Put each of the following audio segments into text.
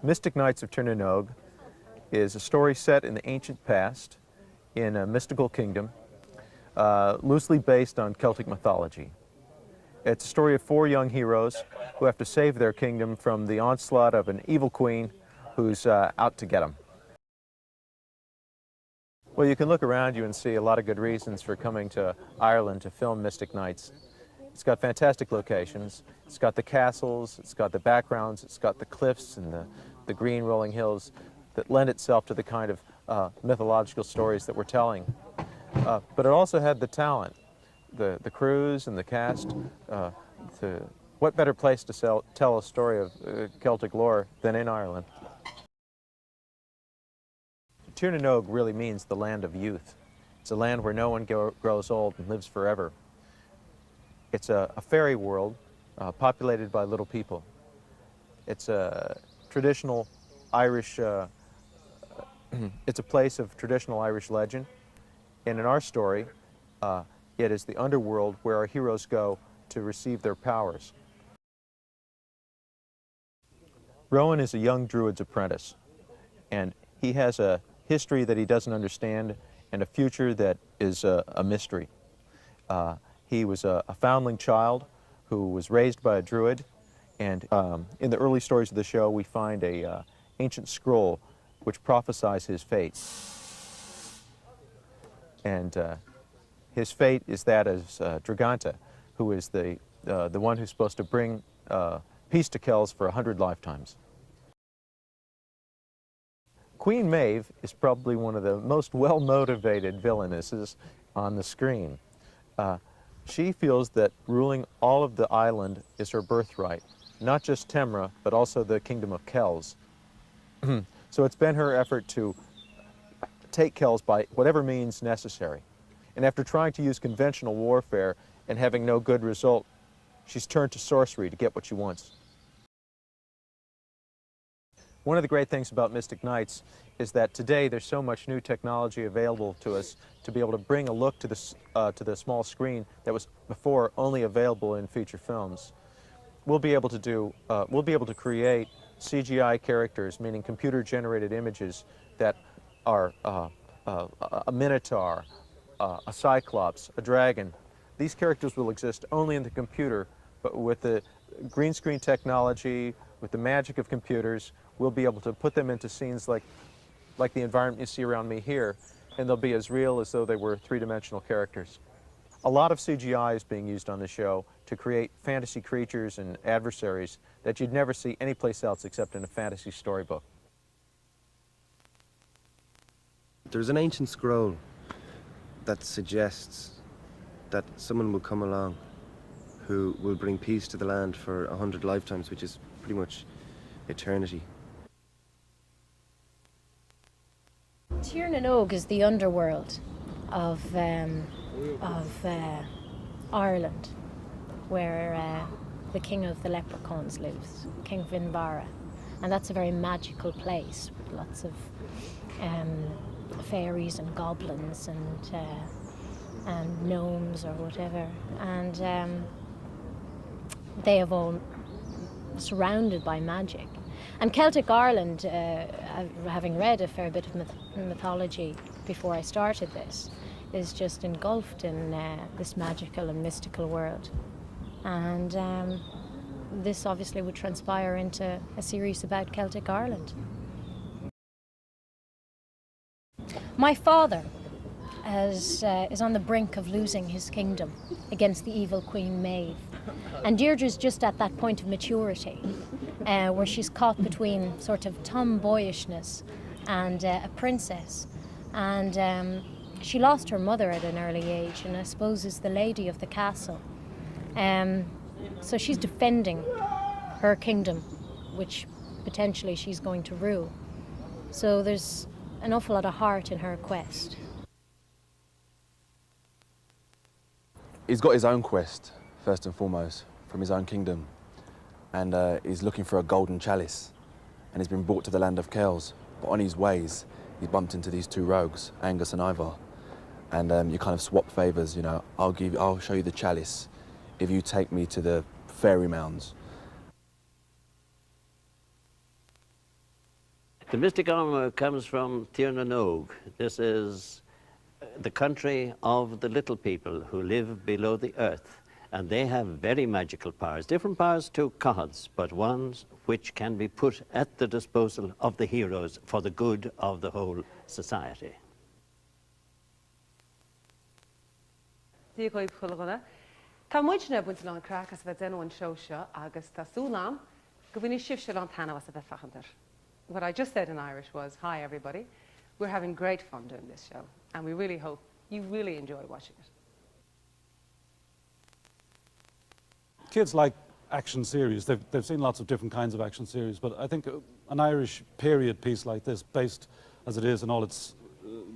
Mystic Knights of Tir na nOg is a story set in the ancient past in a mystical kingdom, loosely based on Celtic mythology. It's a story of four young heroes who have to save their kingdom from the onslaught of an evil queen who's out to get them. Well, you can look around you and see a lot of good reasons for coming to Ireland to film Mystic Knights. It's got fantastic locations. It's got the castles, it's got the backgrounds, it's got the cliffs and the green rolling hills that lend itself to the kind of mythological stories that we're telling. But it also had the talent, the crews and the cast. What better place to tell a story of Celtic lore than in Ireland? Tir na nOg really means the land of youth. It's a land where no one grows old and lives forever. It's a fairy world populated by little people. It's a traditional Irish, it's a place of traditional Irish legend. And in our story, it is the underworld where our heroes go to receive their powers. Rowan is a young druid's apprentice, and he has a history that he doesn't understand and a future that is a mystery. He was a foundling child who was raised by a druid, and in the early stories of the show we find a ancient scroll which prophesies his fate. And his fate is that as Draganta, who is the one who's supposed to bring peace to Kells for 100 lifetimes. Queen Maeve is probably one of the most well-motivated villainesses on the screen. She feels that ruling all of the island is her birthright, not just Temra, but also the kingdom of Kells. So it's been her effort to take Kells by whatever means necessary. And after trying to use conventional warfare and having no good result, she's turned to sorcery to get what she wants. One of the great things about Mystic Knights is that today there's so much new technology available to us to be able to bring a look to the small screen that was before only available in feature films. We'll be able to create CGI characters, meaning computer-generated images that are a minotaur, a cyclops, a dragon. These characters will exist only in the computer, but with the green screen technology, with the magic of computers, we'll be able to put them into scenes like the environment you see around me here, and they'll be as real as though they were three-dimensional characters. A lot of CGI is being used on the show to create fantasy creatures and adversaries that you'd never see anyplace else except in a fantasy storybook. There's an ancient scroll that suggests that someone will come along who will bring peace to the land for 100 lifetimes, which is pretty much eternity. Tir na nOg is the underworld of Ireland, where the king of the leprechauns lives, King Finbarra, and that's a very magical place with lots of fairies and goblins and gnomes or whatever, and they have all surrounded by magic. And Celtic Ireland, having read a fair bit of mythology before I started this, is just engulfed in this magical and mystical world. And this obviously would transpire into a series about Celtic Ireland. My father is on the brink of losing his kingdom against the evil Queen Maeve. And Deirdre's just at that point of maturity where she's caught between sort of tomboyishness and a princess. And she lost her mother at an early age and I suppose is the lady of the castle. So she's defending her kingdom, which potentially she's going to rule. So there's an awful lot of heart in her quest. He's got his own quest, first and foremost, from his own kingdom. And he's looking for a golden chalice. And he's been brought to the land of Kells. But on his ways, he's bumped into these two rogues, Angus and Ivar. And you kind of swap favors, you know, I'll show you the chalice if you take me to the fairy mounds. The Mystic Armour comes from Tír na nÓg. This is the country of the little people who live below the earth, and they have very magical powers, different powers to Cath's, but ones which can be put at the disposal of the heroes for the good of the whole society. Díogh chulagana. Tá muidna buint an crachas bheith denúin seo seo agus tásúlam go bhfuinnig sibse an tanna was a bheith fachantar. What I just said in Irish was, hi everybody, we're having great fun doing this show and we really hope you really enjoy watching it. Kids like action series. They've seen lots of different kinds of action series, but I think an Irish period piece like this, based as it is in all its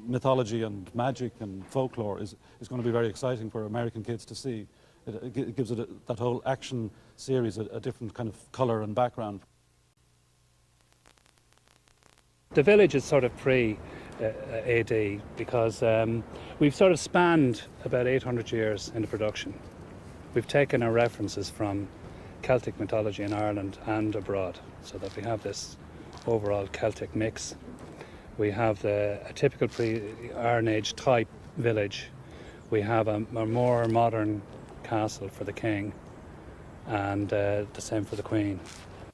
mythology and magic and folklore, is going to be very exciting for American kids to see. It gives it that whole action series a different kind of colour and background. The village is sort of pre-AD because we've sort of spanned about 800 years in the production. We've taken our references from Celtic mythology in Ireland and abroad, so that we have this overall Celtic mix. We have a typical pre-Iron Age type village. We have a more modern castle for the king, and the same for the queen.